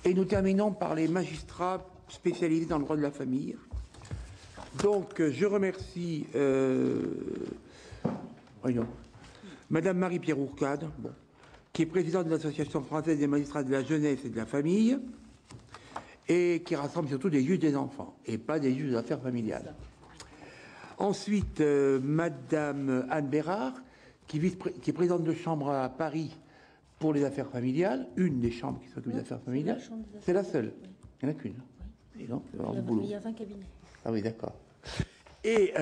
Et nous terminons par les magistrats spécialisés dans le droit de la famille. Donc, je remercie Madame Marie-Pierre Ourcade, qui est présidente de l'Association française des magistrats de la jeunesse et de la famille, et qui rassemble surtout des juges des enfants, et pas des juges des affaires familiales. Ensuite, Madame Anne Bérard, qui est présidente de chambre à Paris pour les affaires familiales, une des chambres qui s'occupe des affaires familiales. C'est la seule. Oui. Il n'y en a qu'une. Oui. Et non, il y a 20 cabinets. Ah oui, d'accord. Et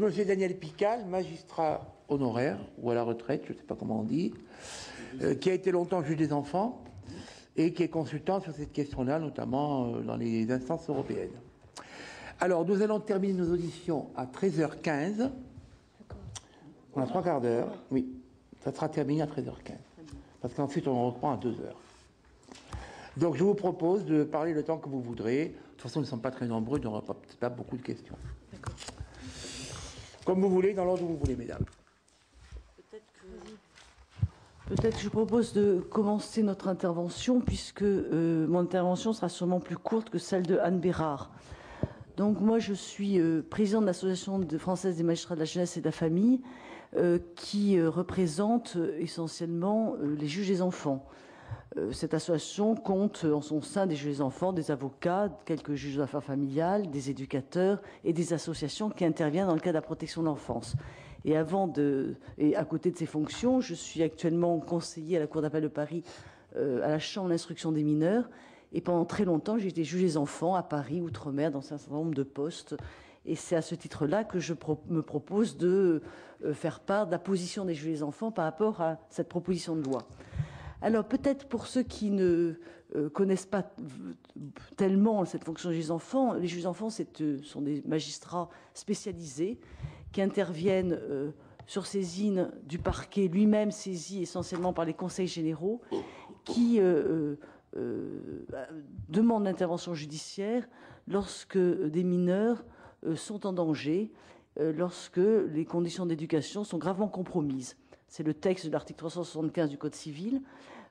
Monsieur Daniel Pical, magistrat honoraire, ou à la retraite, je ne sais pas comment on dit, qui a été longtemps juge des enfants et qui est consultant sur cette question-là, notamment dans les instances européennes. Alors, nous allons terminer nos auditions à 13h15. D'accord. On a 3 quarts d'heure. Oui, ça sera terminé à 13h15. Parce qu'ensuite, on reprend à 2h. Donc, je vous propose de parler le temps que vous voudrez. De toute façon, nous ne sommes pas très nombreux, il n'y aura peut-être pas beaucoup de questions. D'accord. Comme vous voulez, dans l'ordre où vous voulez, mesdames. Peut-être que je propose de commencer notre intervention, puisque mon intervention sera sûrement plus courte que celle de Anne Bérard. Donc moi, je suis présidente de l'Association française des magistrats de la jeunesse et de la famille, qui représente essentiellement les juges des enfants. Cette association compte en son sein des juges des enfants, des avocats, quelques juges d'affaires familiales, des éducateurs et des associations qui interviennent dans le cadre de la protection de l'enfance. Et à côté de ces fonctions, je suis actuellement conseillère à la Cour d'appel de Paris, à la Chambre d'instruction des mineurs. Et pendant très longtemps, j'ai été juge des enfants à Paris, Outre-mer, dans un certain nombre de postes. Et c'est à ce titre-là que je me propose de faire part de la position des juges des enfants par rapport à cette proposition de loi. Alors peut-être pour ceux qui ne connaissent pas tellement cette fonction des juges des enfants, les juges des enfants sont des magistrats spécialisés qui interviennent sur saisine du parquet lui-même, saisi essentiellement par les conseils généraux, qui demandent l'intervention judiciaire lorsque des mineurs sont en danger, lorsque les conditions d'éducation sont gravement compromises. C'est le texte de l'article 375 du Code civil.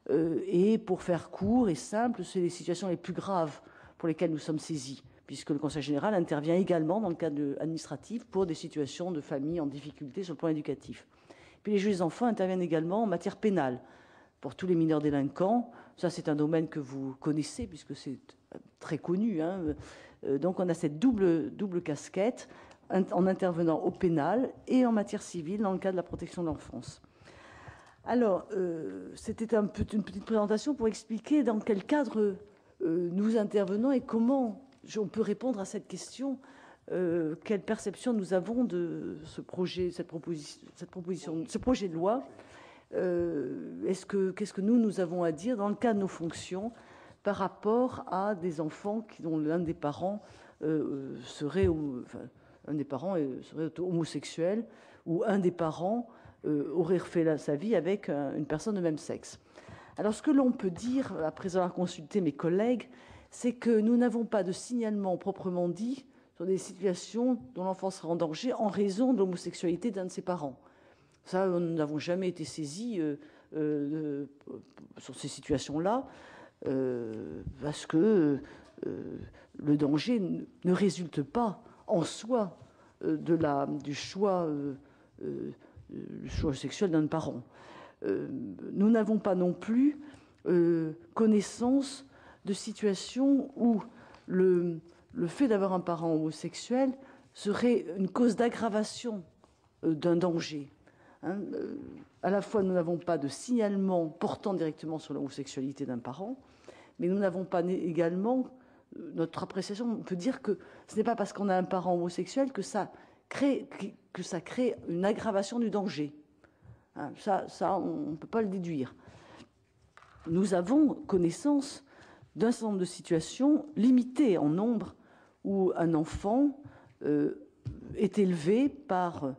Et pour faire court et simple, c'est les situations les plus graves pour lesquelles nous sommes saisis, puisque le Conseil général intervient également dans le cadre administratif pour des situations de famille en difficulté sur le plan éducatif. Puis les juges des enfants interviennent également en matière pénale pour tous les mineurs délinquants. Ça, c'est un domaine que vous connaissez, puisque c'est très connu. Donc on a cette double casquette en intervenant au pénal et en matière civile dans le cadre de la protection de l'enfance. Alors, c'était une petite présentation pour expliquer dans quel cadre nous intervenons et comment on peut répondre à cette question. Quelle perception nous avons de ce projet, ce projet de loi. Qu'est-ce que nous avons à dire dans le cadre de nos fonctions par rapport à des enfants dont l'un des parents serait homosexuel, ou un des parents aurait refait sa vie avec une personne de même sexe. Alors ce que l'on peut dire, après avoir consulté mes collègues, c'est que nous n'avons pas de signalement proprement dit sur des situations dont l'enfant serait en danger en raison de l'homosexualité d'un de ses parents. Ça, nous n'avons jamais été saisis sur ces situations-là, parce que le danger ne résulte pas en soi du choix sexuel d'un parent. Nous n'avons pas non plus connaissance de situations où le fait d'avoir un parent homosexuel serait une cause d'aggravation d'un danger. À la fois, nous n'avons pas de signalement portant directement sur l'homosexualité d'un parent, mais nous n'avons pas également notre appréciation. On peut dire que ce n'est pas parce qu'on a un parent homosexuel que ça crée une aggravation du danger. Ça, on ne peut pas le déduire. Nous avons connaissance d'un certain nombre de situations limitées en nombre où un enfant est élevé par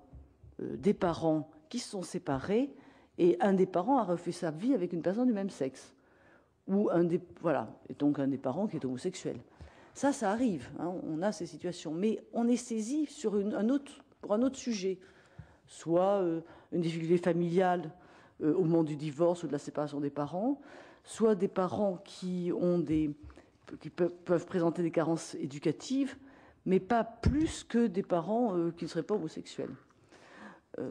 des parents qui se sont séparés et un des parents a refait sa vie avec une personne du même sexe. Ou et donc un des parents qui est homosexuel. Ça arrive, on a ces situations. Mais on est saisi sur un autre sujet, soit une difficulté familiale au moment du divorce ou de la séparation des parents, soit des parents qui peuvent présenter des carences éducatives, mais pas plus que des parents qui ne seraient pas homosexuels.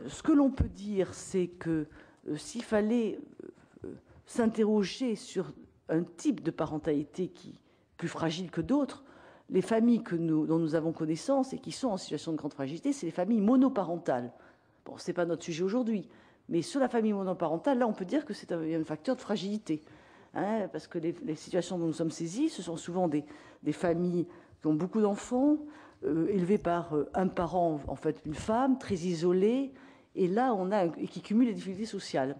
Ce que l'on peut dire, c'est que s'il fallait s'interroger sur un type de parentalité qui est plus fragile que d'autres, les familles dont nous avons connaissance et qui sont en situation de grande fragilité, c'est les familles monoparentales. Bon, ce n'est pas notre sujet aujourd'hui, mais sur la famille monoparentale, là, on peut dire que c'est un facteur de fragilité. Hein, parce que les situations dont nous sommes saisis, ce sont souvent des familles qui ont beaucoup d'enfants, élevés par un parent, en fait une femme, très isolée, et là, et qui cumule les difficultés sociales.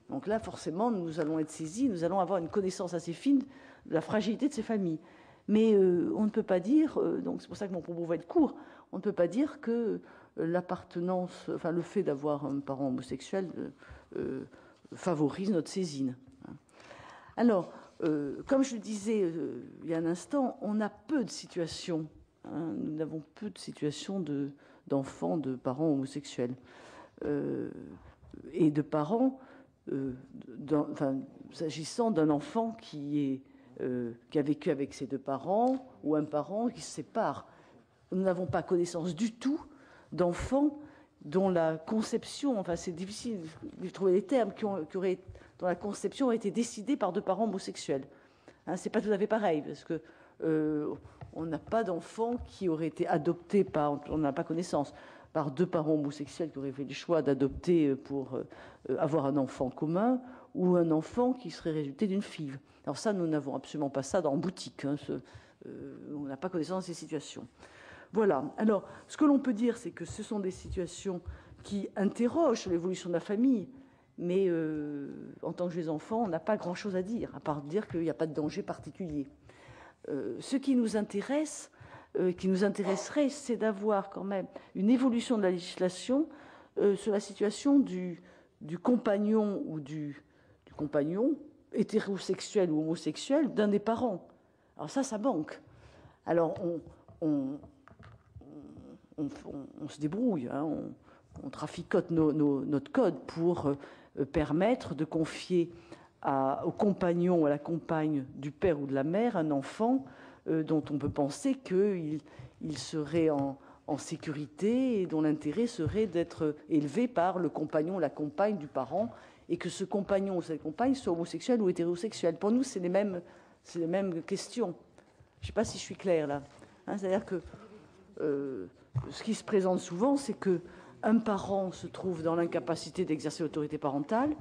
Donc là, forcément, nous allons être saisis, nous allons avoir une connaissance assez fine de la fragilité de ces familles. Mais on ne peut pas dire, donc c'est pour ça que mon propos va être court, on ne peut pas dire que l'appartenance, enfin le fait d'avoir un parent homosexuel favorise notre saisine. Alors, comme je le disais il y a un instant, on a peu de situations, hein, nous avons peu de situations d'enfants, de parents homosexuels et de parents, s'agissant d'un enfant qui a vécu avec ses deux parents ou un parent qui se sépare. Nous n'avons pas connaissance du tout d'enfants dont la conception, enfin c'est difficile de trouver les termes, dont la conception a été décidée par deux parents homosexuels. Hein, c'est pas tout à fait pareil, parce que on n'a pas d'enfants qui auraient été adoptés on n'a pas connaissance, par deux parents homosexuels qui auraient fait le choix d'adopter pour avoir un enfant commun, ou un enfant qui serait résulté d'une FIV. Alors ça, nous n'avons absolument pas ça en boutique. Hein, on n'a pas connaissance de ces situations. Voilà. Alors, ce que l'on peut dire, c'est que ce sont des situations qui interrogent sur l'évolution de la famille, mais en tant que jeunes enfants, on n'a pas grand-chose à dire, à part dire qu'il n'y a pas de danger particulier. Ce qui nous intéresse, qui nous intéresserait, c'est d'avoir quand même une évolution de la législation sur la situation du compagnon ou du compagnon hétérosexuel ou homosexuel d'un des parents. Alors ça manque. Alors on se débrouille, hein, on traficote notre code pour permettre de confier au compagnon ou à la compagne du père ou de la mère un enfant dont on peut penser qu'il serait en sécurité et dont l'intérêt serait d'être élevé par le compagnon ou la compagne du parent, et que ce compagnon ou cette compagne soit homosexuel ou hétérosexuel. Pour nous, c'est les mêmes questions. Je ne sais pas si je suis claire là. Hein, c'est-à-dire que ce qui se présente souvent, c'est qu'un parent se trouve dans l'incapacité d'exercer l'autorité parentale.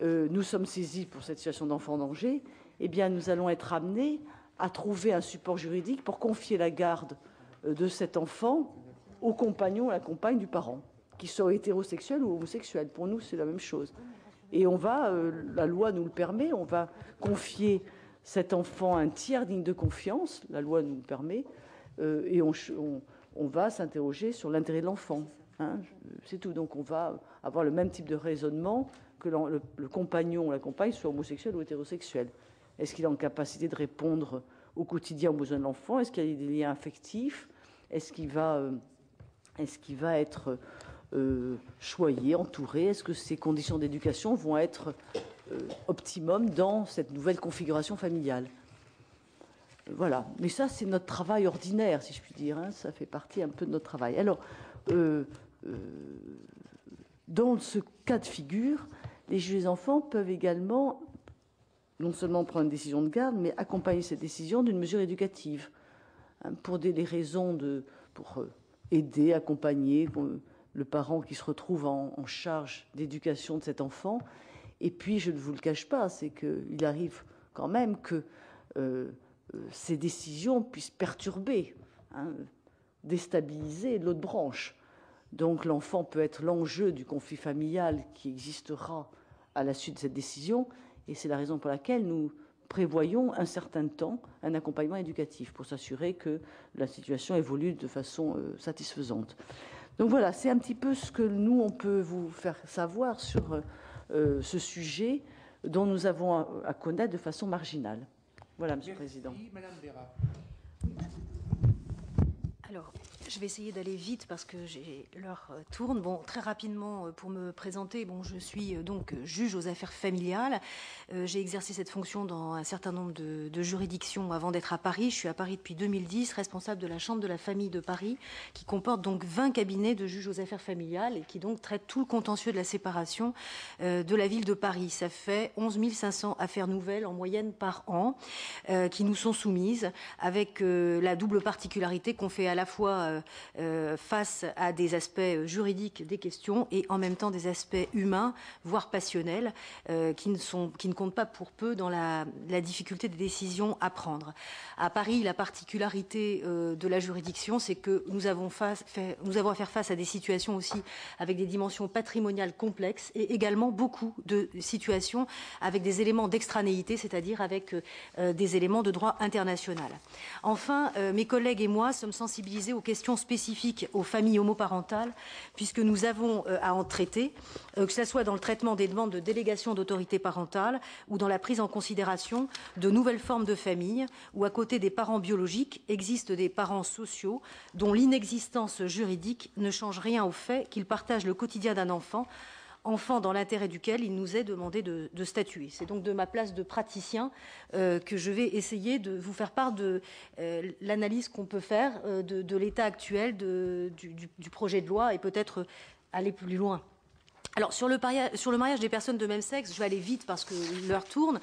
Nous sommes saisis pour cette situation d'enfant en danger. Eh bien, nous allons être amenés à trouver un support juridique pour confier la garde de cet enfant au compagnon ou à la compagne du parent, qu'il soit hétérosexuel ou homosexuel. Pour nous, c'est la même chose. Et la loi nous le permet, on va confier cet enfant à un tiers digne de confiance, la loi nous le permet, et on va s'interroger sur l'intérêt de l'enfant. Hein, c'est tout. Donc on va avoir le même type de raisonnement que le compagnon ou la compagne soit homosexuel ou hétérosexuel. Est-ce qu'il est en capacité de répondre au quotidien aux besoins de l'enfant? Est-ce qu'il y a des liens affectifs? Est-ce qu'il va être choyé, entouré? Est-ce que ses conditions d'éducation vont être optimum dans cette nouvelle configuration familiale? Voilà. Mais ça, c'est notre travail ordinaire, si je puis dire. Hein. Ça fait partie un peu de notre travail. Alors, dans ce cas de figure, les juges des enfants peuvent également non seulement prendre une décision de garde, mais accompagner cette décision d'une mesure éducative, hein, pour des raisons pour aider, accompagner le parent qui se retrouve en charge d'éducation de cet enfant. Et puis, je ne vous le cache pas, c'est qu'il arrive quand même que ces décisions puissent perturber, hein, déstabiliser l'autre branche. Donc l'enfant peut être l'enjeu du conflit familial qui existera à la suite de cette décision, et c'est la raison pour laquelle nous prévoyons un certain temps un accompagnement éducatif pour s'assurer que la situation évolue de façon satisfaisante. Donc voilà, c'est un petit peu ce que nous, on peut vous faire savoir sur ce sujet dont nous avons à connaître de façon marginale. Voilà, Monsieur le Président. Madame Béra. Alors, Je vais essayer d'aller vite parce que l'heure tourne. Bon, très rapidement, pour me présenter, bon, je suis donc juge aux affaires familiales. J'ai exercé cette fonction dans un certain nombre de juridictions avant d'être à Paris. Je suis à Paris depuis 2010, responsable de la Chambre de la famille de Paris, qui comporte donc 20 cabinets de juges aux affaires familiales et qui donc traite tout le contentieux de la séparation de la ville de Paris. Ça fait 11 500 affaires nouvelles en moyenne par an qui nous sont soumises, avec la double particularité qu'on fait à la fois face à des aspects juridiques des questions et en même temps des aspects humains, voire passionnels, qui ne comptent pas pour peu dans la difficulté des décisions à prendre. À Paris, la particularité de la juridiction, c'est que nous avons à faire face à des situations aussi avec des dimensions patrimoniales complexes et également beaucoup de situations avec des éléments d'extranéité, c'est-à-dire avec des éléments de droit international. Enfin, mes collègues et moi sommes sensibilisés aux questions spécifiques aux familles homoparentales, puisque nous avons à en traiter, que ce soit dans le traitement des demandes de délégation d'autorité parentale ou dans la prise en considération de nouvelles formes de famille, où à côté des parents biologiques existent des parents sociaux dont l'inexistence juridique ne change rien au fait qu'ils partagent le quotidien d'un enfant dans l'intérêt duquel il nous est demandé de statuer. C'est donc de ma place de praticien que je vais essayer de vous faire part de l'analyse qu'on peut faire de l'état actuel du projet de loi et peut-être aller plus loin. Alors, sur le mariage des personnes de même sexe, je vais aller vite parce que l'heure tourne.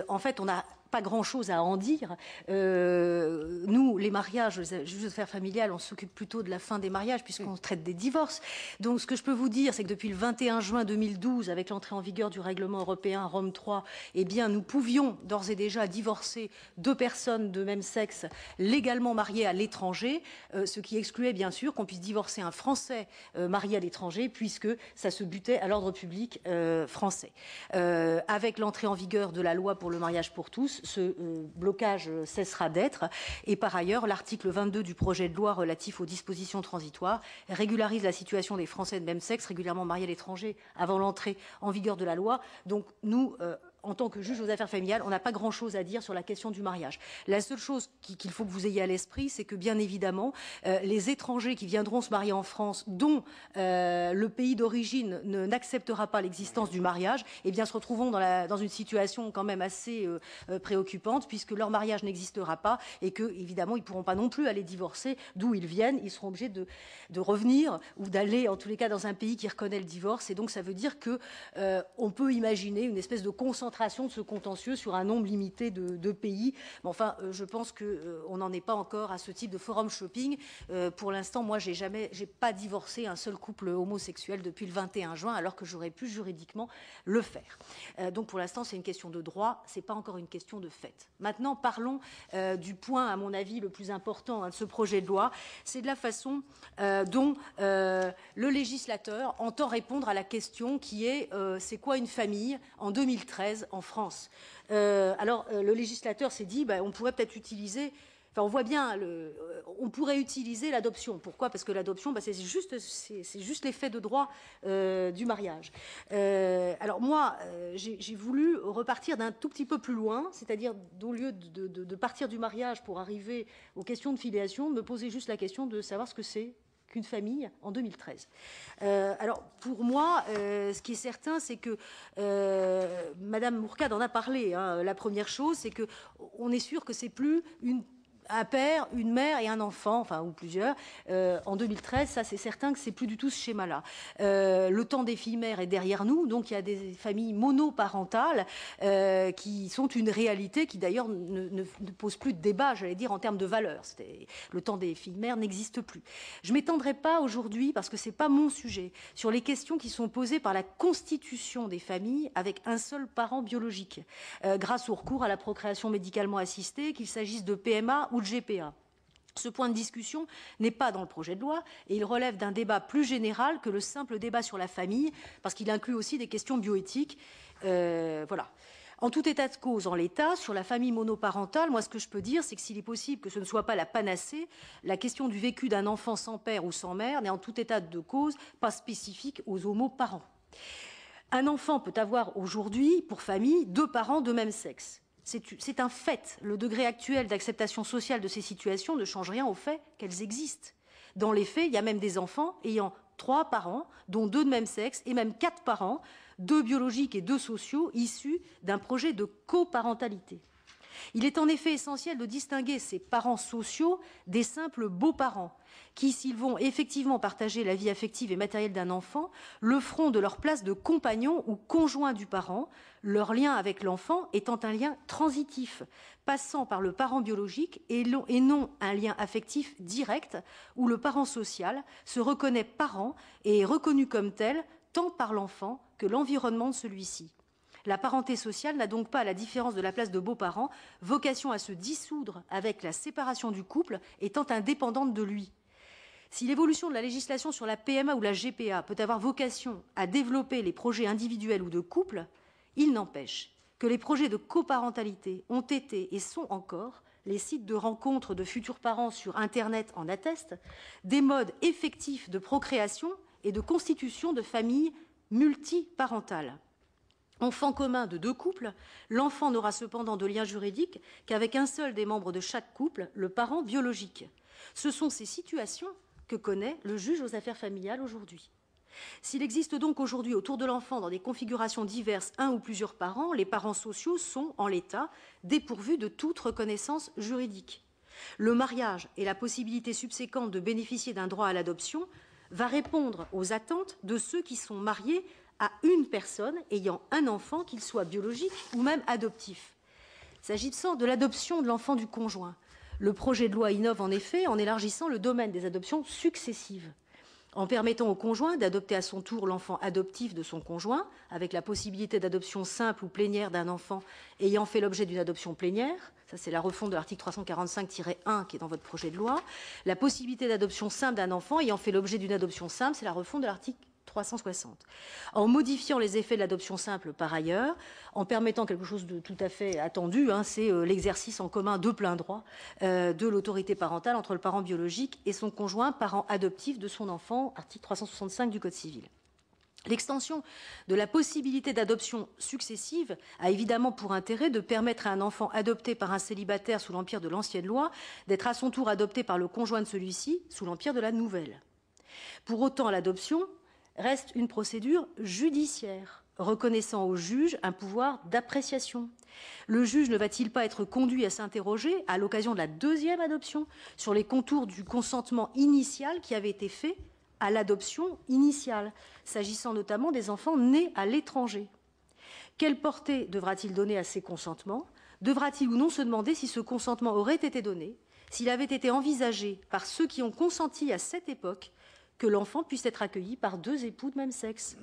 En fait, on n'a pas grand-chose à en dire. Nous, les mariages, juges aux affaires familiales, on s'occupe plutôt de la fin des mariages puisqu'on traite des divorces. Donc, ce que je peux vous dire, c'est que depuis le 21 juin 2012, avec l'entrée en vigueur du règlement européen Rome III, eh bien, nous pouvions d'ores et déjà divorcer 2 personnes de même sexe légalement mariées à l'étranger, ce qui excluait bien sûr qu'on puisse divorcer un Français marié à l'étranger puisque ça se butait à l'ordre public français. Avec l'entrée en vigueur de la loi pour le mariage pour tous, ce blocage cessera d'être. Et par ailleurs, l'article 22 du projet de loi relatif aux dispositions transitoires régularise la situation des Français de même sexe régulièrement mariés à l'étranger avant l'entrée en vigueur de la loi. Donc nous, en tant que juge aux affaires familiales, on n'a pas grand-chose à dire sur la question du mariage. La seule chose qu'il faut que vous ayez à l'esprit, c'est que bien évidemment, les étrangers qui viendront se marier en France, dont le pays d'origine n'acceptera pas l'existence du mariage, eh bien se retrouveront dans une situation quand même assez préoccupante, puisque leur mariage n'existera pas et que, évidemment, ils ne pourront pas non plus aller divorcer d'où ils viennent. Ils seront obligés de revenir ou d'aller, en tous les cas, dans un pays qui reconnaît le divorce. Et donc, ça veut dire que on peut imaginer une espèce de concentration de ce contentieux sur un nombre limité de pays. Mais enfin, je pense qu'on n'en est pas encore à ce type de forum shopping. Pour l'instant, moi, j'ai pas divorcé un seul couple homosexuel depuis le 21 juin, alors que j'aurais pu juridiquement le faire. Donc, pour l'instant, c'est une question de droit, c'est pas encore une question de fait. Maintenant, parlons du point, à mon avis, le plus important de ce projet de loi. C'est de la façon dont le législateur entend répondre à la question qui est c'est quoi une famille en 2013 en France. Alors, le législateur s'est dit, on pourrait peut-être utiliser... Enfin, on voit bien, on pourrait utiliser l'adoption. Pourquoi ? Parce que l'adoption, c'est juste l'effet de droit du mariage. Alors moi, j'ai voulu repartir d'un tout petit peu plus loin, c'est-à-dire au lieu de partir du mariage pour arriver aux questions de filiation, me poser juste la question de savoir ce que c'est qu'une famille en 2013. Alors, pour moi, ce qui est certain, c'est que Madame Mourcade en a parlé. La première chose, c'est qu'on est sûr que c'est plus un père, une mère et un enfant, enfin, ou plusieurs, en 2013, ça c'est certain que c'est plus du tout ce schéma-là. Le temps des filles-mères est derrière nous, donc il y a des familles monoparentales qui sont une réalité qui d'ailleurs ne pose plus de débat, j'allais dire, en termes de valeur. Le temps des filles-mères n'existe plus. Je ne m'étendrai pas aujourd'hui, parce que ce n'est pas mon sujet, sur les questions qui sont posées par la constitution des familles avec un seul parent biologique, grâce au recours à la procréation médicalement assistée, qu'il s'agisse de PMA ou de GPA. Ce point de discussion n'est pas dans le projet de loi et il relève d'un débat plus général que le simple débat sur la famille, parce qu'il inclut aussi des questions bioéthiques. Voilà. En tout état de cause, en l'état, sur la famille monoparentale, moi ce que je peux dire, c'est que s'il est possible que ce ne soit pas la panacée, la question du vécu d'un enfant sans père ou sans mère n'est en tout état de cause pas spécifique aux homoparents. Un enfant peut avoir aujourd'hui, pour famille, 2 parents de même sexe. C'est un fait. Le degré actuel d'acceptation sociale de ces situations ne change rien au fait qu'elles existent. Dans les faits, il y a même des enfants ayant 3 parents, dont 2 de même sexe, et même 4 parents, 2 biologiques et 2 sociaux, issus d'un projet de coparentalité. Il est en effet essentiel de distinguer ces parents sociaux des simples beaux-parents, qui, s'ils vont effectivement partager la vie affective et matérielle d'un enfant, le feront de leur place de compagnon ou conjoint du parent, leur lien avec l'enfant étant un lien transitif, passant par le parent biologique et non un lien affectif direct, où le parent social se reconnaît parent et est reconnu comme tel tant par l'enfant que l'environnement de celui-ci. La parenté sociale n'a donc pas, à la différence de la place de beaux-parents, vocation à se dissoudre avec la séparation du couple étant indépendante de lui. Si l'évolution de la législation sur la PMA ou la GPA peut avoir vocation à développer les projets individuels ou de couple, il n'empêche que les projets de coparentalité ont été et sont encore, les sites de rencontres de futurs parents sur Internet en attestent, des modes effectifs de procréation et de constitution de familles multiparentales. Enfant commun de 2 couples, l'enfant n'aura cependant de lien juridique qu'avec un seul des membres de chaque couple, le parent biologique. Ce sont ces situations que connaît le juge aux affaires familiales aujourd'hui. S'il existe donc aujourd'hui autour de l'enfant dans des configurations diverses un ou plusieurs parents, les parents sociaux sont, en l'état, dépourvus de toute reconnaissance juridique. Le mariage et la possibilité subséquente de bénéficier d'un droit à l'adoption va répondre aux attentes de ceux qui sont mariés à une personne ayant un enfant, qu'il soit biologique ou même adoptif. S'agissant de l'adoption de l'enfant du conjoint, le projet de loi innove en effet en élargissant le domaine des adoptions successives, en permettant au conjoint d'adopter à son tour l'enfant adoptif de son conjoint, avec la possibilité d'adoption simple ou plénière d'un enfant ayant fait l'objet d'une adoption plénière. Ça, c'est la refonte de l'article 345-1 qui est dans votre projet de loi. La possibilité d'adoption simple d'un enfant ayant fait l'objet d'une adoption simple, c'est la refonte de l'article 360. En modifiant les effets de l'adoption simple par ailleurs, en permettant quelque chose de tout à fait attendu, c'est l'exercice en commun de plein droit de l'autorité parentale entre le parent biologique et son conjoint, parent adoptif de son enfant, article 365 du Code civil. L'extension de la possibilité d'adoption successive a évidemment pour intérêt de permettre à un enfant adopté par un célibataire sous l'empire de l'ancienne loi d'être à son tour adopté par le conjoint de celui-ci sous l'empire de la nouvelle. Pour autant, l'adoption reste une procédure judiciaire, reconnaissant au juge un pouvoir d'appréciation. Le juge ne va-t-il pas être conduit à s'interroger, à l'occasion de la 2e adoption, sur les contours du consentement initial qui avait été fait à l'adoption initiale, s'agissant notamment des enfants nés à l'étranger? Quelle portée devra-t-il donner à ces consentements? Devra-t-il ou non se demander si ce consentement aurait été donné, s'il avait été envisagé par ceux qui ont consenti à cette époque que l'enfant puisse être accueilli par 2 époux de même sexe?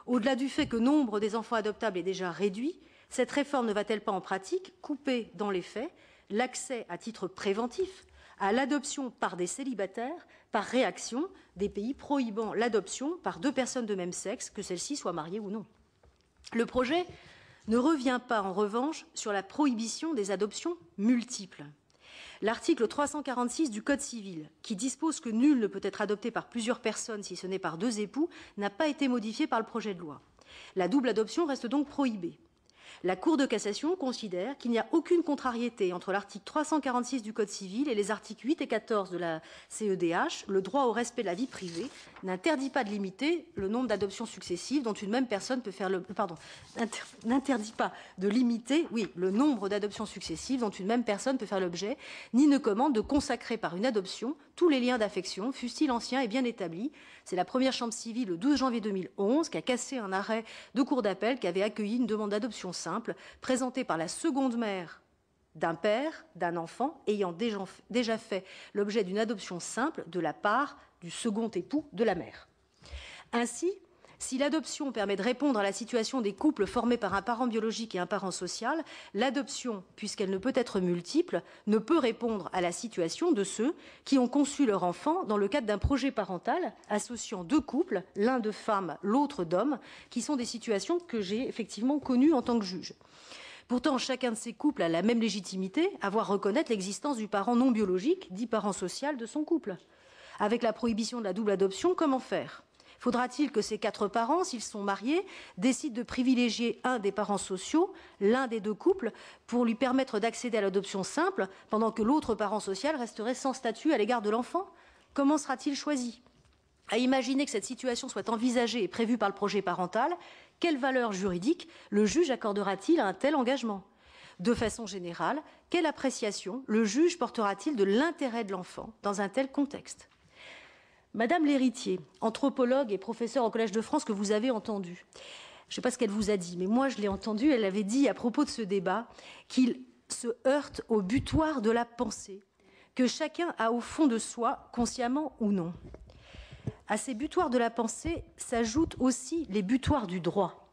Au-delà du fait que le nombre des enfants adoptables est déjà réduit, cette réforme ne va-t-elle pas en pratique couper dans les faits l'accès à titre préventif à l'adoption par des célibataires par réaction des pays prohibant l'adoption par 2 personnes de même sexe, que celles-ci soient mariées ou non? Le projet ne revient pas en revanche sur la prohibition des adoptions multiples. L'article 346 du Code civil, qui dispose que nul ne peut être adopté par plusieurs personnes si ce n'est par 2 époux, n'a pas été modifié par le projet de loi. La double adoption reste donc prohibée. La Cour de cassation considère qu'il n'y a aucune contrariété entre l'article 346 du Code civil et les articles 8 et 14 de la CEDH. Le droit au respect de la vie privée n'interdit pas de limiter le nombre d'adoptions successives dont une même personne peut faire le... n'interdit pas de limiter, le nombre d'adoptions successives dont une même personne peut faire l'objet, ni ne commande de consacrer par une adoption tous les liens d'affection, fussent-ils anciens et bien établis. C'est la première chambre civile le 12 janvier 2011 qui a cassé un arrêt de cour d'appel qui avait accueilli une demande d'adoption simple présentée par la seconde mère d'un père, d'un enfant ayant déjà fait l'objet d'une adoption simple de la part du second époux de la mère. Ainsi, si l'adoption permet de répondre à la situation des couples formés par un parent biologique et un parent social, l'adoption, puisqu'elle ne peut être multiple, ne peut répondre à la situation de ceux qui ont conçu leur enfant dans le cadre d'un projet parental associant 2 couples, l'un de femmes, l'autre d'hommes, qui sont des situations que j'ai effectivement connues en tant que juge. Pourtant, chacun de ces couples a la même légitimité à voir reconnaître l'existence du parent non biologique, dit parent social, de son couple. Avec la prohibition de la double adoption, comment faire ? Faudra-t-il que ces 4 parents, s'ils sont mariés, décident de privilégier un des parents sociaux, l'un des 2 couples, pour lui permettre d'accéder à l'adoption simple, pendant que l'autre parent social resterait sans statut à l'égard de l'enfant? Comment sera-t-il choisi? À imaginer que cette situation soit envisagée et prévue par le projet parental, quelle valeur juridique le juge accordera-t-il à un tel engagement? De façon générale, quelle appréciation le juge portera-t-il de l'intérêt de l'enfant dans un tel contexte? Madame L'Héritier, anthropologue et professeure au Collège de France que vous avez entendu, je ne sais pas ce qu'elle vous a dit, mais moi je l'ai entendu, elle avait dit à propos de ce débat qu'il se heurte au butoir de la pensée, que chacun a au fond de soi, consciemment ou non. À ces butoirs de la pensée s'ajoutent aussi les butoirs du droit.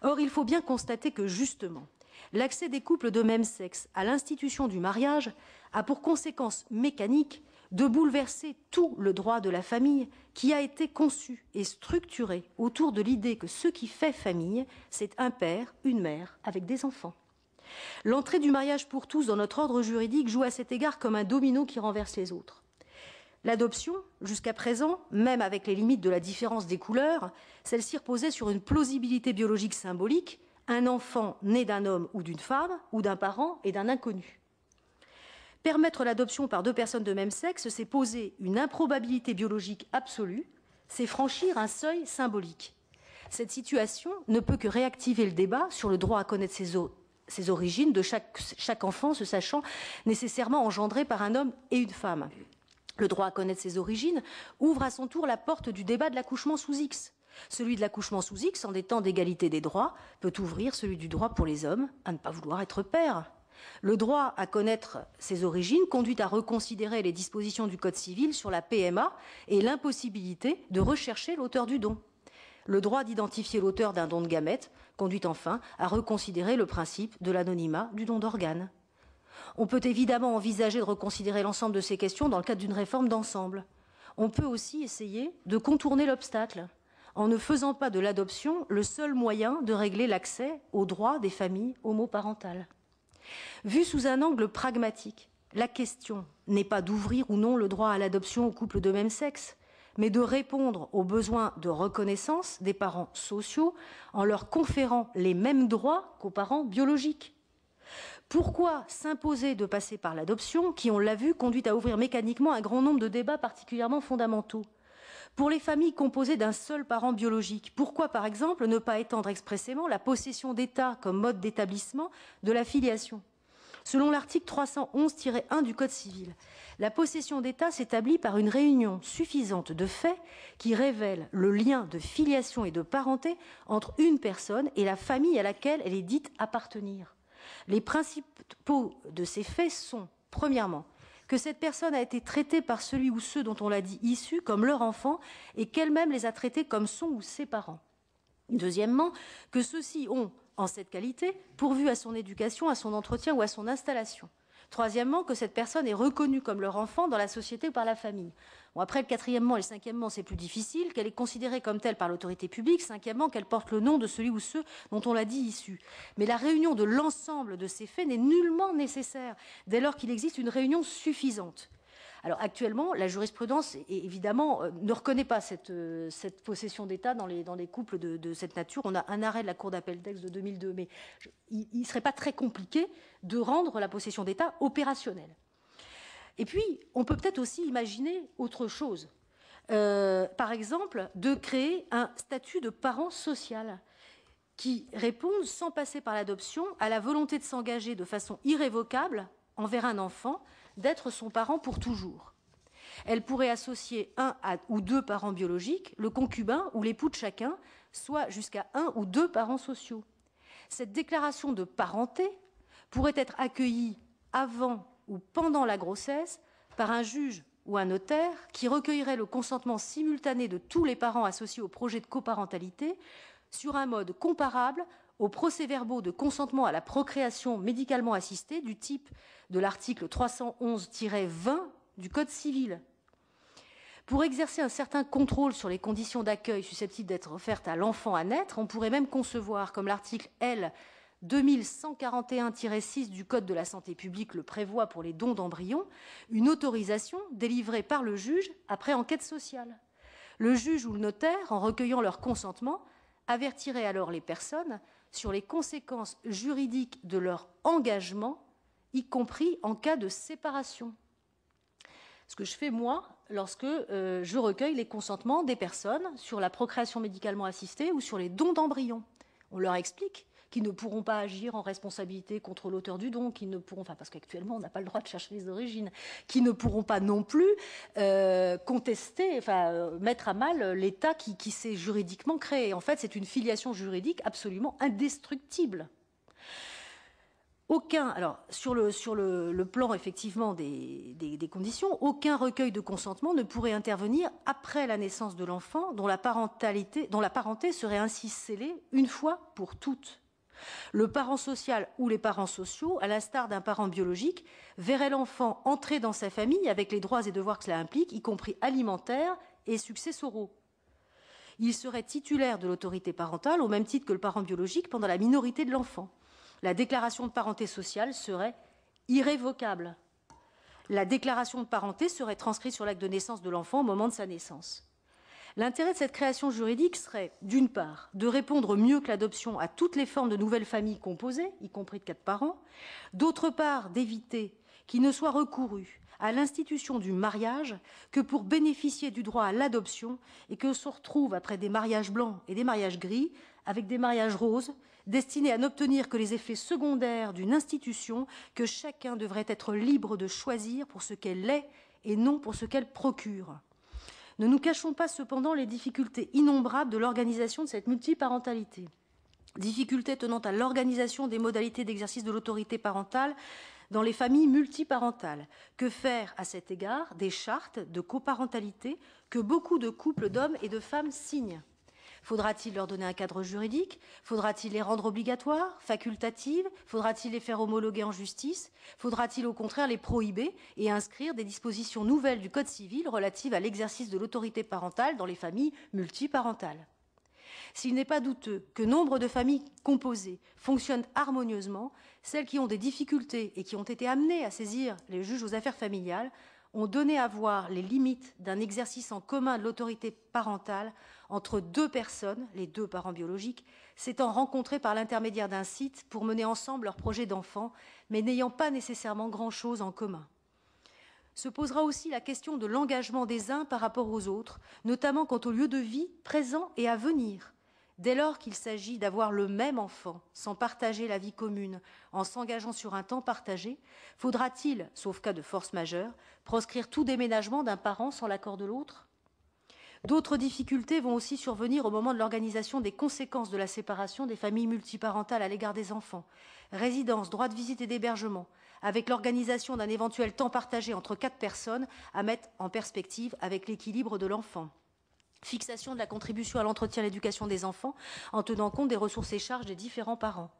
Or, il faut bien constater que, justement, l'accès des couples de même sexe à l'institution du mariage a pour conséquence mécanique de bouleverser tout le droit de la famille qui a été conçu et structuré autour de l'idée que ce qui fait famille, c'est un père, une mère, avec des enfants. L'entrée du mariage pour tous dans notre ordre juridique joue à cet égard comme un domino qui renverse les autres. L'adoption, jusqu'à présent, même avec les limites de la différence des couleurs, celle-ci reposait sur une plausibilité biologique symbolique, un enfant né d'un homme ou d'une femme, ou d'un parent et d'un inconnu. Permettre l'adoption par deux personnes de même sexe, c'est poser une improbabilité biologique absolue, c'est franchir un seuil symbolique. Cette situation ne peut que réactiver le débat sur le droit à connaître ses origines de chaque enfant, se sachant nécessairement engendré par un homme et une femme. Le droit à connaître ses origines ouvre à son tour la porte du débat de l'accouchement sous X. Celui de l'accouchement sous X, en des temps d'égalité des droits, peut ouvrir celui du droit pour les hommes à ne pas vouloir être père. Le droit à connaître ses origines conduit à reconsidérer les dispositions du Code civil sur la PMA et l'impossibilité de rechercher l'auteur du don. Le droit d'identifier l'auteur d'un don de gamètes conduit enfin à reconsidérer le principe de l'anonymat du don d'organes. On peut évidemment envisager de reconsidérer l'ensemble de ces questions dans le cadre d'une réforme d'ensemble. On peut aussi essayer de contourner l'obstacle en ne faisant pas de l'adoption le seul moyen de régler l'accès aux droits des familles homoparentales. Vue sous un angle pragmatique, la question n'est pas d'ouvrir ou non le droit à l'adoption aux couples de même sexe, mais de répondre aux besoins de reconnaissance des parents sociaux en leur conférant les mêmes droits qu'aux parents biologiques. Pourquoi s'imposer de passer par l'adoption, qui, on l'a vu, conduit à ouvrir mécaniquement un grand nombre de débats particulièrement fondamentaux? Pour les familles composées d'un seul parent biologique, pourquoi, par exemple, ne pas étendre expressément la possession d'État comme mode d'établissement de la filiation? Selon l'article 311-1 du Code civil, la possession d'État s'établit par une réunion suffisante de faits qui révèlent le lien de filiation et de parenté entre une personne et la famille à laquelle elle est dite appartenir. Les principaux de ces faits sont, premièrement, que cette personne a été traitée par celui ou ceux dont on l'a dit issus comme leur enfant et qu'elle-même les a traités comme son ou ses parents. Deuxièmement, que ceux-ci ont, en cette qualité, pourvu à son éducation, à son entretien ou à son installation. Troisièmement, que cette personne est reconnue comme leur enfant dans la société ou par la famille. Bon, après, le quatrièmement et le cinquièmement, c'est plus difficile, qu'elle est considérée comme telle par l'autorité publique. Cinquièmement, qu'elle porte le nom de celui ou ceux dont on l'a dit issus. Mais la réunion de l'ensemble de ces faits n'est nullement nécessaire, dès lors qu'il existe une réunion suffisante. Alors actuellement, la jurisprudence, évidemment, ne reconnaît pas cette possession d'État dans les couples de cette nature. On a un arrêt de la Cour d'appel d'Aix de 2002, mais il ne serait pas très compliqué de rendre la possession d'État opérationnelle. Et puis, on peut peut-être aussi imaginer autre chose. Par exemple, de créer un statut de parent social qui réponde, sans passer par l'adoption, à la volonté de s'engager de façon irrévocable envers un enfant, d'être son parent pour toujours. Elle pourrait associer un ou deux parents biologiques, le concubin ou l'époux de chacun, soit jusqu'à un ou deux parents sociaux. Cette déclaration de parenté pourrait être accueillie avant ou pendant la grossesse par un juge ou un notaire qui recueillerait le consentement simultané de tous les parents associés au projet de coparentalité sur un mode comparable aux procès-verbaux de consentement à la procréation médicalement assistée du type de l'article 311-20 du Code civil. Pour exercer un certain contrôle sur les conditions d'accueil susceptibles d'être offertes à l'enfant à naître, on pourrait même concevoir, comme l'article L. 2141-6 du Code de la santé publique le prévoit pour les dons d'embryons, une autorisation délivrée par le juge après enquête sociale. Le juge ou le notaire, en recueillant leur consentement, avertirait alors les personnes sur les conséquences juridiques de leur engagement, y compris en cas de séparation. Ce que je fais, moi, lorsque je recueille les consentements des personnes sur la procréation médicalement assistée ou sur les dons d'embryons. On leur explique qu'ils ne pourront pas agir en responsabilité contre l'auteur du don, qu'ils ne pourront, parce qu'actuellement on n'a pas le droit de chercher les origines, qu'ils ne pourront pas non plus contester, mettre à mal l'État qui s'est juridiquement créé. En fait, c'est une filiation juridique absolument indestructible. Alors, sur le plan effectivement des conditions, aucun recueil de consentement ne pourrait intervenir après la naissance de l'enfant dont la parenté serait ainsi scellée une fois pour toutes. Le parent social ou les parents sociaux, à l'instar d'un parent biologique, verrait l'enfant entrer dans sa famille avec les droits et devoirs que cela implique, y compris alimentaires et successoraux. Il serait titulaire de l'autorité parentale au même titre que le parent biologique pendant la minorité de l'enfant. La déclaration de parenté sociale serait irrévocable. La déclaration de parenté serait transcrite sur l'acte de naissance de l'enfant au moment de sa naissance. L'intérêt de cette création juridique serait, d'une part, de répondre mieux que l'adoption à toutes les formes de nouvelles familles composées, y compris de 4 parents, d'autre part, d'éviter qu'il ne soit recouru à l'institution du mariage que pour bénéficier du droit à l'adoption et que se retrouve après des mariages blancs et des mariages gris avec des mariages roses destinés à n'obtenir que les effets secondaires d'une institution que chacun devrait être libre de choisir pour ce qu'elle est et non pour ce qu'elle procure. Ne nous cachons pas cependant les difficultés innombrables de l'organisation de cette multiparentalité. Difficultés tenant à l'organisation des modalités d'exercice de l'autorité parentale dans les familles multiparentales. Que faire à cet égard des chartes de coparentalité que beaucoup de couples d'hommes et de femmes signent ? Faudra-t-il leur donner un cadre juridique? Faudra-t-il les rendre obligatoires, facultatives? Faudra-t-il les faire homologuer en justice? Faudra-t-il au contraire les prohiber et inscrire des dispositions nouvelles du Code civil relatives à l'exercice de l'autorité parentale dans les familles multiparentales? S'il n'est pas douteux que nombre de familles composées fonctionnent harmonieusement, celles qui ont des difficultés et qui ont été amenées à saisir les juges aux affaires familiales ont donné à voir les limites d'un exercice en commun de l'autorité parentale entre 2 personnes, les 2 parents biologiques, s'étant rencontrés par l'intermédiaire d'un site pour mener ensemble leur projet d'enfant, mais n'ayant pas nécessairement grand-chose en commun. Se posera aussi la question de l'engagement des uns par rapport aux autres, notamment quant au lieu de vie présent et à venir. Dès lors qu'il s'agit d'avoir le même enfant, sans partager la vie commune, en s'engageant sur un temps partagé, faudra-t-il, sauf cas de force majeure, proscrire tout déménagement d'un parent sans l'accord de l'autre ? D'autres difficultés vont aussi survenir au moment de l'organisation des conséquences de la séparation des familles multiparentales à l'égard des enfants. Résidence, droit de visite et d'hébergement, avec l'organisation d'un éventuel temps partagé entre 4 personnes à mettre en perspective avec l'équilibre de l'enfant. Fixation de la contribution à l'entretien et à l'éducation des enfants en tenant compte des ressources et charges des différents parents.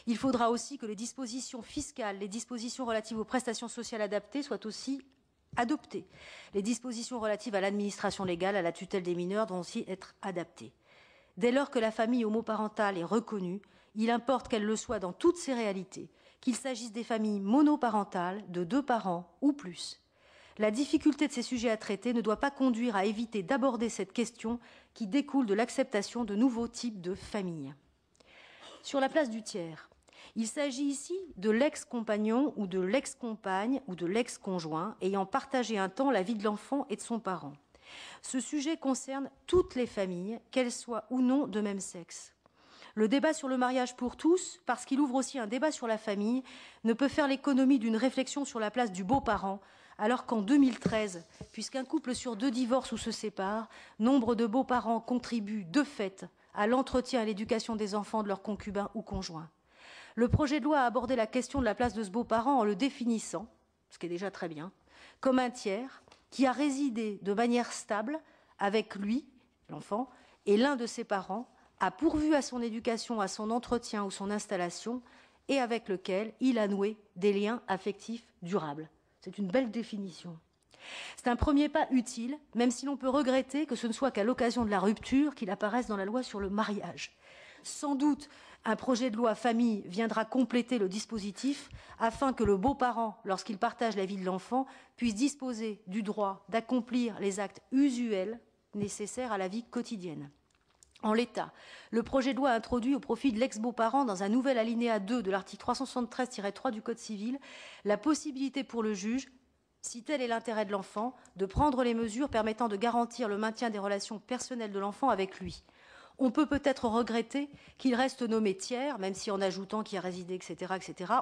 Il faudra aussi que les dispositions fiscales, les dispositions relatives aux prestations sociales adaptées soient aussi adoptées. Les dispositions relatives à l'administration légale, à la tutelle des mineurs doivent aussi être adaptées. Dès lors que la famille homoparentale est reconnue, il importe qu'elle le soit dans toutes ses réalités, qu'il s'agisse des familles monoparentales, de 2 parents ou plus. La difficulté de ces sujets à traiter ne doit pas conduire à éviter d'aborder cette question qui découle de l'acceptation de nouveaux types de familles. Sur la place du tiers, il s'agit ici de l'ex-compagnon ou de l'ex-compagne ou de l'ex-conjoint ayant partagé un temps la vie de l'enfant et de son parent. Ce sujet concerne toutes les familles, qu'elles soient ou non de même sexe. Le débat sur le mariage pour tous, parce qu'il ouvre aussi un débat sur la famille, ne peut faire l'économie d'une réflexion sur la place du beau-parent, alors qu'en 2013, puisqu'un couple sur 2 divorce ou se sépare, nombre de beaux-parents contribuent de fait à l'entretien et à l'éducation des enfants de leurs concubins ou conjoints. Le projet de loi a abordé la question de la place de ce beau-parent en le définissant, ce qui est déjà très bien, comme un tiers qui a résidé de manière stable avec lui, l'enfant, et l'un de ses parents, a pourvu à son éducation, à son entretien ou son installation, et avec lequel il a noué des liens affectifs durables. C'est une belle définition. C'est un premier pas utile, même si l'on peut regretter que ce ne soit qu'à l'occasion de la rupture qu'il apparaisse dans la loi sur le mariage. Sans doute, un projet de loi famille viendra compléter le dispositif afin que le beau-parent, lorsqu'il partage la vie de l'enfant, puisse disposer du droit d'accomplir les actes usuels nécessaires à la vie quotidienne. En l'état, le projet de loi introduit au profit de l'ex-beau-parent dans un nouvel alinéa 2 de l'article 373-3 du Code civil la possibilité pour le juge, si tel est l'intérêt de l'enfant, de prendre les mesures permettant de garantir le maintien des relations personnelles de l'enfant avec lui. On peut peut-être regretter qu'il reste nommé tiers, même si en ajoutant qu'il a résidé, etc.,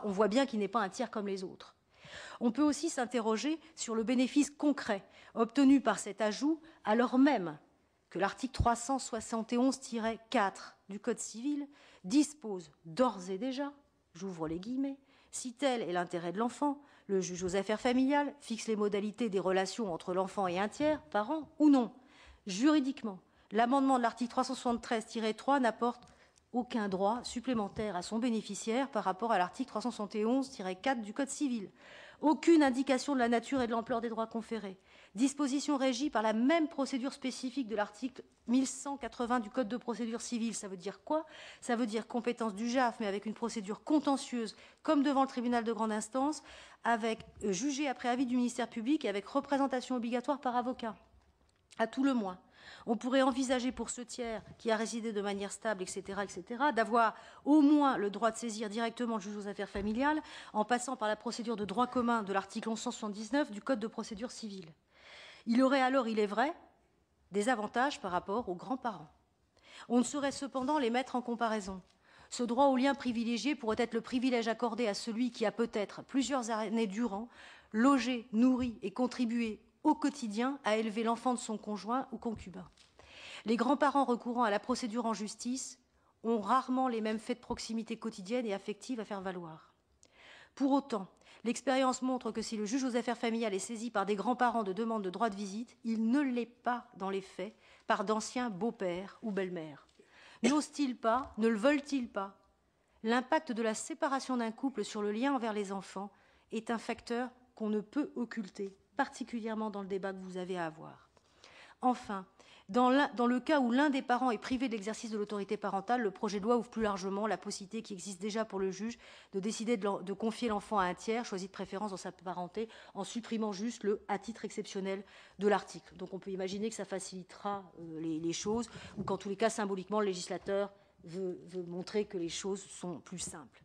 on voit bien qu'il n'est pas un tiers comme les autres. On peut aussi s'interroger sur le bénéfice concret obtenu par cet ajout, alors même que l'article 371-4 du Code civil dispose d'ores et déjà, j'ouvre les guillemets, si tel est l'intérêt de l'enfant, le juge aux affaires familiales fixe les modalités des relations entre l'enfant et un tiers, parent ou non. Juridiquement, l'amendement de l'article 373-3 n'apporte aucun droit supplémentaire à son bénéficiaire par rapport à l'article 371-4 du Code civil. Aucune indication de la nature et de l'ampleur des droits conférés. Disposition régie par la même procédure spécifique de l'article 1180 du Code de procédure civile. Ça veut dire quoi? Ça veut dire compétence du JAF, mais avec une procédure contentieuse, comme devant le tribunal de grande instance, avec jugé après avis du ministère public et avec représentation obligatoire par avocat. À tout le moins. On pourrait envisager pour ce tiers qui a résidé de manière stable, etc., d'avoir au moins le droit de saisir directement le juge aux affaires familiales en passant par la procédure de droit commun de l'article 1179 du Code de procédure civile. Il aurait alors, il est vrai, des avantages par rapport aux grands-parents. On ne saurait cependant les mettre en comparaison. Ce droit au lien privilégié pourrait être le privilège accordé à celui qui a peut-être plusieurs années durant logé, nourri et contribué au quotidien à élever l'enfant de son conjoint ou concubin. Les grands-parents recourant à la procédure en justice ont rarement les mêmes faits de proximité quotidienne et affective à faire valoir. Pour autant, l'expérience montre que si le juge aux affaires familiales est saisi par des grands-parents de demande de droit de visite, il ne l'est pas dans les faits par d'anciens beaux-pères ou belles-mères. N'osent-ils pas, ne le veulent-ils pas? L'impact de la séparation d'un couple sur le lien envers les enfants est un facteur qu'on ne peut occulter, particulièrement dans le débat que vous avez à avoir. Enfin, dans le cas où l'un des parents est privé de l'exercice de l'autorité parentale, le projet de loi ouvre plus largement la possibilité qui existe déjà pour le juge de décider de confier l'enfant à un tiers, choisi de préférence dans sa parenté, en supprimant juste le « à titre exceptionnel » de l'article. Donc on peut imaginer que ça facilitera les choses, ou qu'en tous les cas, symboliquement, le législateur veut montrer que les choses sont plus simples.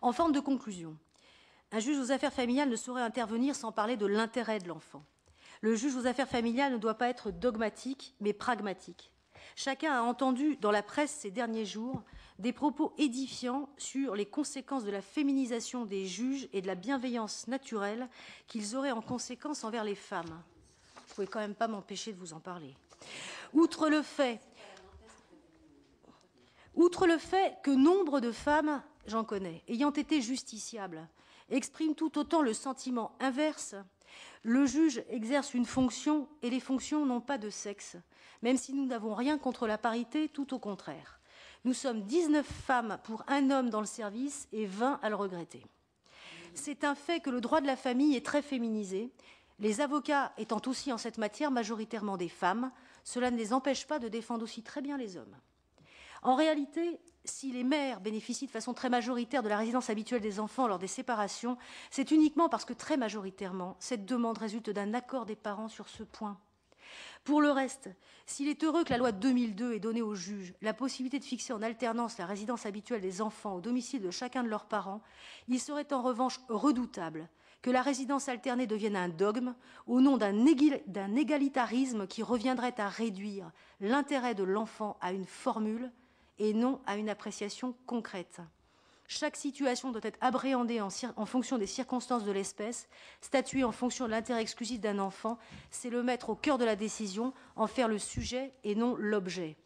En forme de conclusion, un juge aux affaires familiales ne saurait intervenir sans parler de l'intérêt de l'enfant. Le juge aux affaires familiales ne doit pas être dogmatique, mais pragmatique. Chacun a entendu dans la presse ces derniers jours des propos édifiants sur les conséquences de la féminisation des juges et de la bienveillance naturelle qu'ils auraient en conséquence envers les femmes. Vous ne pouvez quand même pas m'empêcher de vous en parler. Outre le fait que nombre de femmes, j'en connais, ayant été justiciables, expriment tout autant le sentiment inverse. Le juge exerce une fonction et les fonctions n'ont pas de sexe, même si nous n'avons rien contre la parité, tout au contraire. Nous sommes 19 femmes pour un homme dans le service et 20 à le regretter. C'est un fait que le droit de la famille est très féminisé, les avocats étant aussi en cette matière majoritairement des femmes, cela ne les empêche pas de défendre aussi très bien les hommes. En réalité, si les mères bénéficient de façon très majoritaire de la résidence habituelle des enfants lors des séparations, c'est uniquement parce que très majoritairement, cette demande résulte d'un accord des parents sur ce point. Pour le reste, s'il est heureux que la loi de 2002 ait donné aux juges la possibilité de fixer en alternance la résidence habituelle des enfants au domicile de chacun de leurs parents, il serait en revanche redoutable que la résidence alternée devienne un dogme au nom d'un égalitarisme qui reviendrait à réduire l'intérêt de l'enfant à une formule et non à une appréciation concrète. Chaque situation doit être appréhendée en fonction des circonstances de l'espèce. Statuer en fonction de l'intérêt exclusif d'un enfant, c'est le mettre au cœur de la décision, en faire le sujet et non l'objet.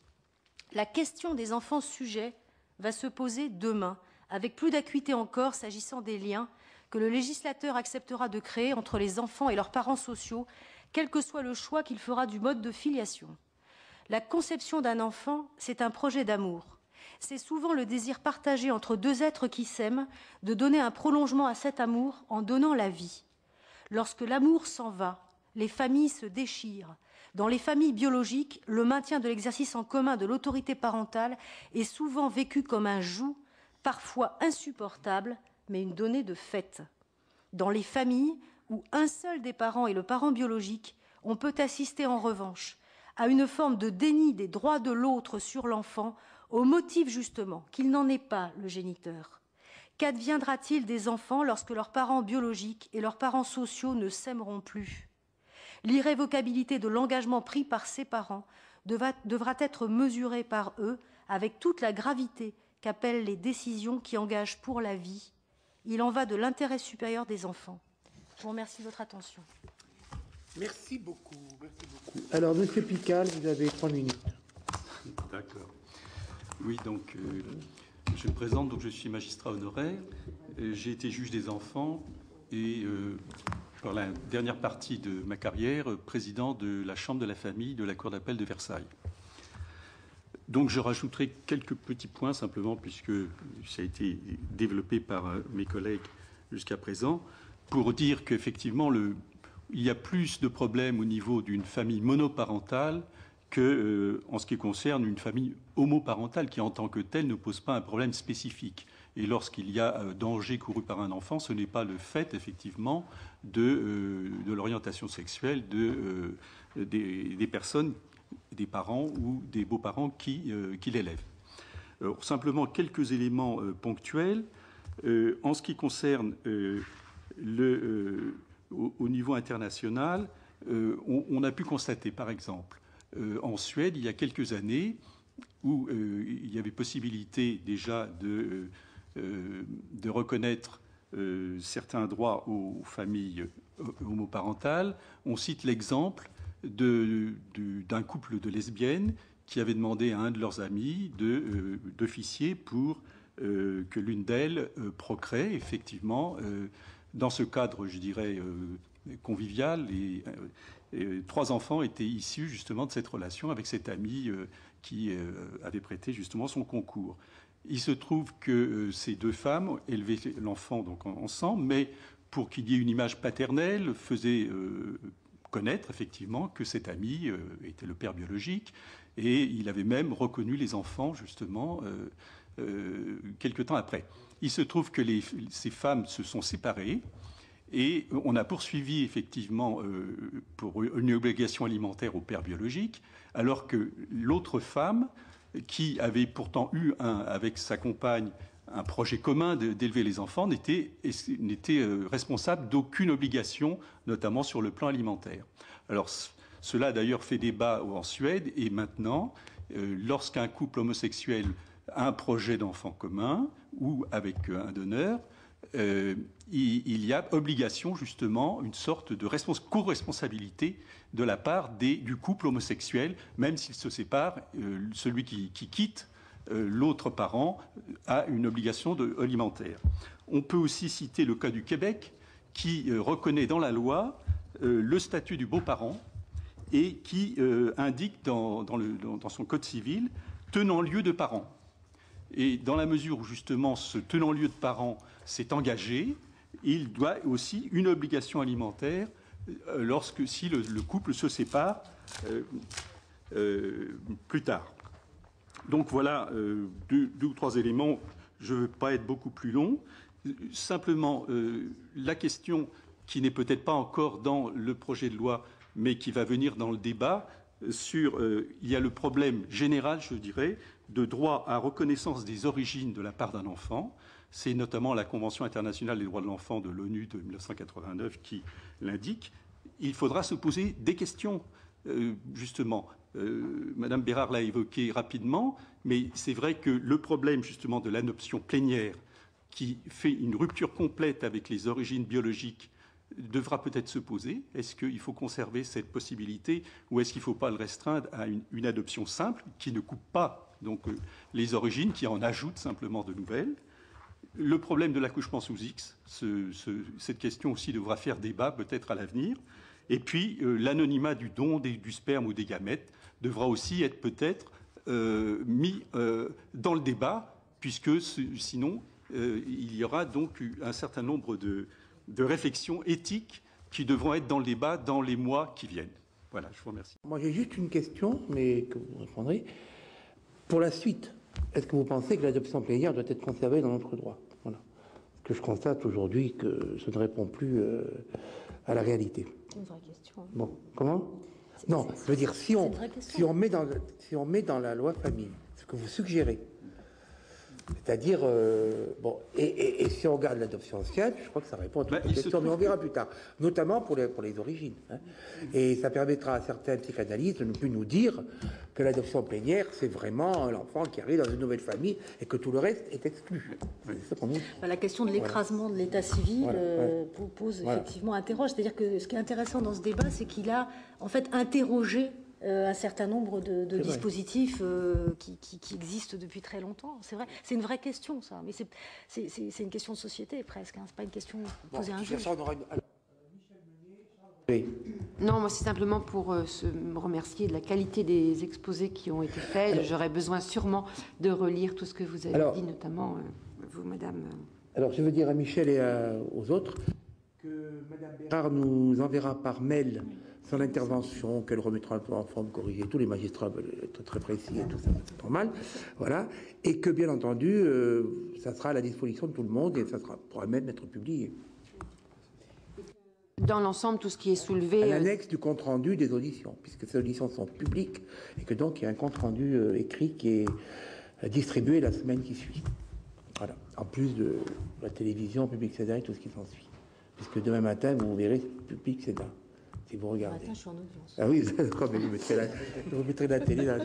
La question des enfants sujets va se poser demain, avec plus d'acuité encore s'agissant des liens que le législateur acceptera de créer entre les enfants et leurs parents sociaux, quel que soit le choix qu'il fera du mode de filiation. La conception d'un enfant, c'est un projet d'amour. C'est souvent le désir partagé entre deux êtres qui s'aiment de donner un prolongement à cet amour en donnant la vie. Lorsque l'amour s'en va, les familles se déchirent. Dans les familles biologiques, le maintien de l'exercice en commun de l'autorité parentale est souvent vécu comme un joug, parfois insupportable, mais une donnée de fait. Dans les familles où un seul des parents est le parent biologique, on peut assister en revanche à une forme de déni des droits de l'autre sur l'enfant, au motif justement qu'il n'en est pas le géniteur. Qu'adviendra-t-il des enfants lorsque leurs parents biologiques et leurs parents sociaux ne s'aimeront plus? L'irrévocabilité de l'engagement pris par ces parents devra être mesurée par eux avec toute la gravité qu'appellent les décisions qui engagent pour la vie. Il en va de l'intérêt supérieur des enfants. Je vous remercie de votre attention. Merci beaucoup. Alors, Monsieur Pical, vous avez 3 minutes. D'accord. Oui, donc, je me présente, donc je suis magistrat honoraire. J'ai été juge des enfants et, par la dernière partie de ma carrière, président de la Chambre de la famille de la Cour d'appel de Versailles. Donc, je rajouterai quelques petits points, simplement, puisque ça a été développé par mes collègues jusqu'à présent, pour dire qu'effectivement, il y a plus de problèmes au niveau d'une famille monoparentale que, en ce qui concerne une famille homoparentale qui, en tant que telle, ne pose pas un problème spécifique. Et lorsqu'il y a danger couru par un enfant, ce n'est pas le fait, effectivement, de l'orientation sexuelle des personnes, des parents ou des beaux-parents qui l'élèvent. Alors, simplement quelques éléments ponctuels. En ce qui concerne au niveau international, on a pu constater, par exemple, en Suède, il y a quelques années, où il y avait possibilité déjà de reconnaître certains droits aux familles homoparentales. On cite l'exemple d'un couple de lesbiennes qui avait demandé à un de leurs amis d'officier pour que l'une d'elles procrée, effectivement, dans ce cadre, je dirais, convivial. Et 3 enfants étaient issus justement de cette relation avec cet ami qui avait prêté justement son concours. Il se trouve que ces 2 femmes élevaient l'enfant donc ensemble, mais pour qu'il y ait une image paternelle, faisaient connaître effectivement que cet ami était le père biologique, et il avait même reconnu les enfants justement quelque temps après. Il se trouve que ces femmes se sont séparées, et on a poursuivi effectivement pour une obligation alimentaire au père biologique, alors que l'autre femme, qui avait pourtant eu avec sa compagne un projet commun d'élever les enfants, n'était responsable d'aucune obligation, notamment sur le plan alimentaire. Alors cela a d'ailleurs fait débat en Suède, et maintenant, lorsqu'un couple homosexuel a un projet d'enfant commun ou avec un donneur, il y a obligation, justement, une sorte de co-responsabilité de la part du couple homosexuel, même s'il se sépare, celui qui quitte l'autre parent a une obligation alimentaire. On peut aussi citer le cas du Québec, qui reconnaît dans la loi le statut du beau-parent et qui indique dans son code civil tenant lieu de parent. Et dans la mesure où justement ce tenant lieu de parent s'est engagé, il doit aussi une obligation alimentaire si le couple se sépare plus tard. Donc voilà 2 ou 3 éléments. Je ne veux pas être beaucoup plus long. Simplement, la question qui n'est peut-être pas encore dans le projet de loi, mais qui va venir dans le débat, il y a le problème général, je dirais, de droit à reconnaissance des origines de la part d'un enfant. C'est notamment la Convention internationale des droits de l'enfant de l'ONU de 1989 qui l'indique. Il faudra se poser des questions, justement. Madame Bérard l'a évoqué rapidement, mais c'est vrai que le problème, justement, de l'adoption plénière, qui fait une rupture complète avec les origines biologiques, devra peut-être se poser. Est-ce qu'il faut conserver cette possibilité, ou est-ce qu'il ne faut pas le restreindre à une adoption simple qui ne coupe pas donc les origines, qui en ajoute simplement de nouvelles? Le problème de l'accouchement sous X, cette question aussi devra faire débat peut-être à l'avenir. Et puis l'anonymat du don du sperme ou des gamètes devra aussi être peut-être mis dans le débat, puisque sinon il y aura donc un certain nombre de réflexions éthiques qui devront être dans le débat dans les mois qui viennent. Voilà, je vous remercie. Moi j'ai juste une question, mais que vous répondrez. Pour la suite, est-ce que vous pensez que l'adoption plénière doit être conservée dans notre droit? Voilà. Parce que je constate aujourd'hui que ça ne répond plus à la réalité. C'est une vraie question. Bon, comment? Non, je veux dire, si on met dans la loi famille, ce que vous suggérez, C'est-à-dire, et si on regarde l'adoption ancienne, je crois que ça répond à toutes les questions, mais on verra plus tard, notamment pour les origines. Hein. Et ça permettra à certains psychanalystes de ne plus nous dire que l'adoption plénière, c'est vraiment l'enfant qui arrive dans une nouvelle famille et que tout le reste est exclu. C'est ça qu'on nous dit. La question de l'écrasement de l'état civil pose effectivement, interroge. C'est-à-dire que ce qui est intéressant dans ce débat, c'est qu'il a en fait interrogé un certain nombre de dispositifs qui existent depuis très longtemps. C'est vrai, c'est une vraie question, ça. Mais c'est une question de société, presque. Hein. C'est pas une question posée à un juge. Oui. Non, moi, c'est simplement pour me remercier de la qualité des exposés qui ont été faits. J'aurais besoin sûrement de relire tout ce que vous avez dit, notamment vous, madame. Alors, je veux dire à Michel et aux autres que madame Bérard nous enverra par mail son intervention, qu'elle remettra en forme corrigée. Tous les magistrats veulent être très précis et tout ça, c'est normal. Voilà. Et que, bien entendu, ça sera à la disposition de tout le monde et ça pourra même être publié. Dans l'ensemble, tout ce qui est soulevé... À l'annexe du compte-rendu des auditions, puisque ces auditions sont publiques et que donc il y a un compte-rendu écrit qui est distribué la semaine qui suit. Voilà. En plus de la télévision, Public Sénat et tout ce qui s'ensuit. Puisque demain matin, vous verrez Public Sénat. Si vous regardez. Matin, je suis en audience. Ah oui, mais vous mettrez la télé là.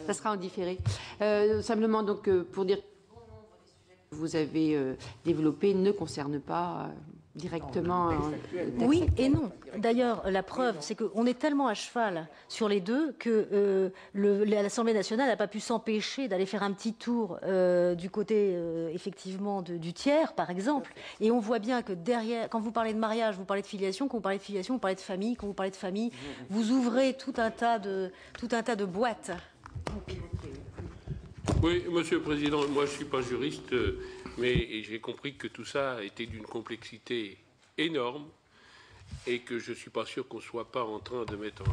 Ça sera en différé. Simplement, donc, pour dire que que vous avez développé ne concerne pas directement... Oui et non. D'ailleurs, la preuve, c'est qu'on est tellement à cheval sur les deux que l'Assemblée nationale n'a pas pu s'empêcher d'aller faire un petit tour du côté, effectivement, du tiers, par exemple. Et on voit bien que derrière, quand vous parlez de mariage, vous parlez de filiation, quand vous parlez de filiation, vous parlez de famille, quand vous parlez de famille, vous ouvrez tout un tas de boîtes. Oui, Monsieur le Président, moi je ne suis pas juriste, mais j'ai compris que tout ça était d'une complexité énorme et que je ne suis pas sûr qu'on ne soit pas en train de mettre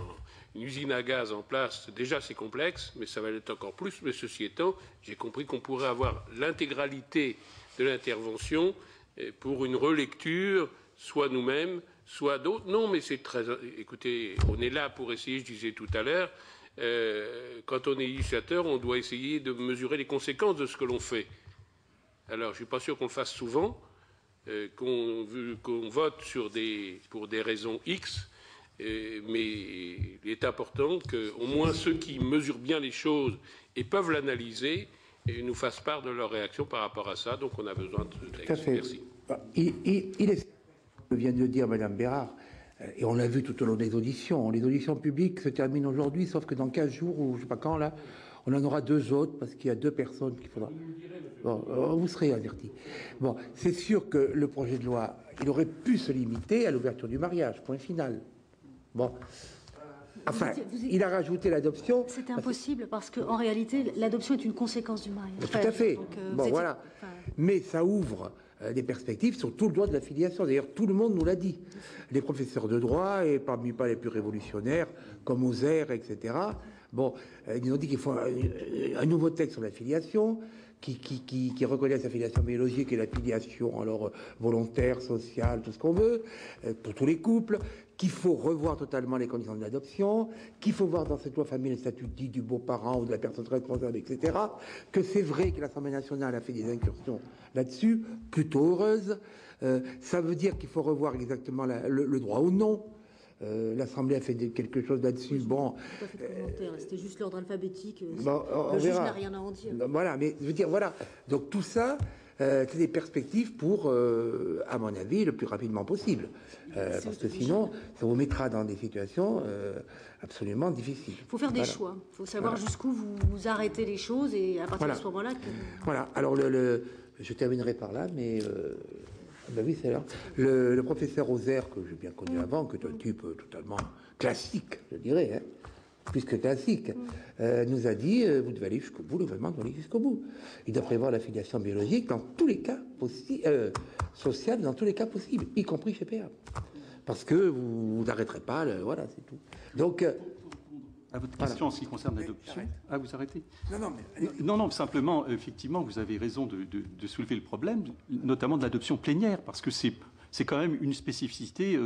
une usine à gaz en place. Déjà c'est complexe, mais ça va l'être encore plus. Mais ceci étant, j'ai compris qu'on pourrait avoir l'intégralité de l'intervention pour une relecture, soit nous-mêmes, soit d'autres. Non, mais c'est très... Écoutez, on est là pour essayer, je disais tout à l'heure, quand on est législateur, on doit essayer de mesurer les conséquences de ce que l'on fait. Alors, je ne suis pas sûr qu'on le fasse souvent, qu'on vote pour des raisons X, mais il est important qu'au moins ceux qui mesurent bien les choses et peuvent l'analyser nous fassent part de leur réaction par rapport à ça. Donc, on a besoin de ce texte. Tout à fait. Merci. Il est, vient de le dire Madame Bérard, et on l'a vu tout au long des auditions. Les auditions publiques se terminent aujourd'hui, sauf que dans 15 jours, ou je ne sais pas quand, là, on en aura 2 autres, parce qu'il y a 2 personnes qu'il faudra... Bon, vous serez avertis. Bon, c'est sûr que le projet de loi, il aurait pu se limiter à l'ouverture du mariage, point final. Bon. Enfin, il a rajouté l'adoption. C'est impossible, parce qu'en réalité, l'adoption est une conséquence du mariage. Tout à fait. Donc, bon, voilà. Mais ça ouvre des perspectives sur tout le droit de la filiation. D'ailleurs, tout le monde nous l'a dit. Les professeurs de droit, et parmi pas les plus révolutionnaires, comme Ozer, etc., bon, ils nous ont dit qu'il faut un nouveau texte sur la filiation, qui reconnaisse la filiation biologique et la filiation alors volontaire, sociale, tout ce qu'on veut, pour tous les couples, qu'il faut revoir totalement les conditions de l'adoption, qu'il faut voir dans cette loi famille le statut dit du beau-parent ou de la personne responsable, etc., que c'est vrai que l'Assemblée nationale a fait des incursions là-dessus, plutôt heureuses. Ça veut dire qu'il faut revoir exactement le droit au non. L'Assemblée a fait quelque chose là-dessus. Bon, c'était juste l'ordre alphabétique. Bon, le juge n'a rien à en dire. Voilà, mais je veux dire, voilà. Donc tout ça, c'est des perspectives pour, à mon avis, le plus rapidement possible. Parce que sinon, ça vous mettra dans des situations absolument difficiles. Il faut faire des choix. Il faut savoir jusqu'où vous arrêtez les choses et à partir de ce moment-là... Voilà. Alors, je terminerai par là, mais... Ben oui, c'est là. Le professeur Ozer, que j'ai bien connu avant, qui est un type totalement classique, je dirais, hein, plus que classique, nous a dit vous devez aller jusqu'au bout, le gouvernement doit aller jusqu'au bout. Il doit prévoir la filiation biologique dans tous les cas possibles, sociale dans tous les cas possibles, y compris chez PA. Parce que vous n'arrêterez pas, voilà, c'est tout. Donc. À votre question en ce qui concerne l'adoption. Ah, vous arrêtez ? Non, non, simplement, effectivement, vous avez raison de soulever le problème, notamment de l'adoption plénière, parce que c'est quand même une spécificité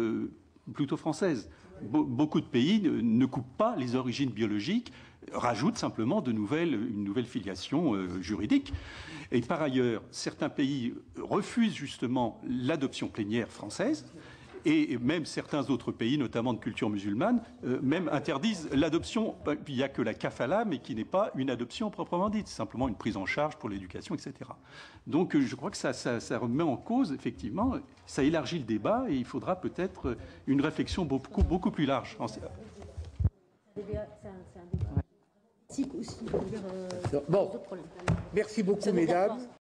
plutôt française. Beaucoup de pays ne coupent pas les origines biologiques rajoute simplement une nouvelle filiation juridique. Et par ailleurs, certains pays refusent justement l'adoption plénière française. Et même certains autres pays, notamment de culture musulmane, même interdisent l'adoption. Il n'y a que la kafala, mais qui n'est pas une adoption proprement dite, c'est simplement une prise en charge pour l'éducation, etc. Donc je crois que ça remet en cause, effectivement, ça élargit le débat et il faudra peut-être une réflexion beaucoup plus large. Bon, merci beaucoup, mesdames.